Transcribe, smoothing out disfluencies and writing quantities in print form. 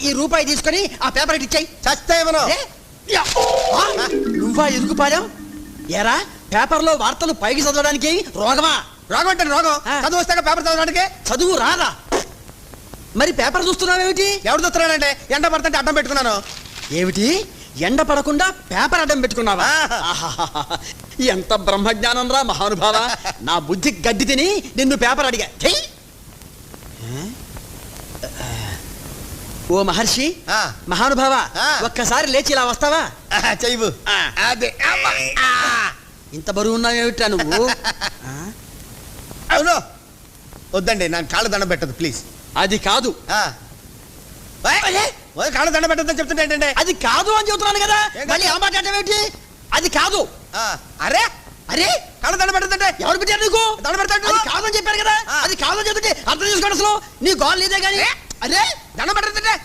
ఈ రూపాయి తీసుకొని ఆ పేపర్ ఇచ్చాయి. చచ్చేవను. నువ్వా ఎదుగుపాడాం? ఎరా పేపర్లో వార్తలు పైకి చదవడానికి రోగమా? రోగం అంటే రోగం. చదువు వస్తాక పేపర్ చదవడానికి. చదువు రాదా? మరి పేపర్ చూస్తున్నావేమిటి? ఎవరు చూస్తున్నానంటే ఎండ పడుతుంటే అడ్డం పెట్టుకున్నాను. ఏమిటి, ఎండ పడకుండా పేపర్ అడ్డం పెట్టుకున్నావా? ఎంత బ్రహ్మజ్ఞానం రా మహానుభావ. నా బుద్ధి గడ్డి తిని నిన్ను పేపర్ అడిగా. ఓ మహర్షి, మహానుభావ, ఒక్కసారి లేచి ఇలా వస్తావా? చెయ్యు. అదే ఇంత బరువు ఉన్నావేమిట్రా నువ్వు? అవును. వద్దండి, నాకు కాళ్ళ దండం పెట్టదు ప్లీజ్. అది కాదు. కాళ్ళ దండం పెట్టద్దని చెప్తుంటే ఏంటంటే? అది కాదు అని చెబుతున్నాను కదా, మళ్ళీ ఆ మాట్లాడేమిటి? అది కాదు. అరే అరే కాళ్ళ దండం పెట్టద్దంటే ఎవరు పెట్టారు నీకు? దండం పెడతాడు. కాదని చెప్పారు కదా. అది కాదని చెప్తుంటే అర్థం చేసుకోండి. అసలు నీ గోల్ లేదే కానీ. అరే దండం పెట్టద్దంటే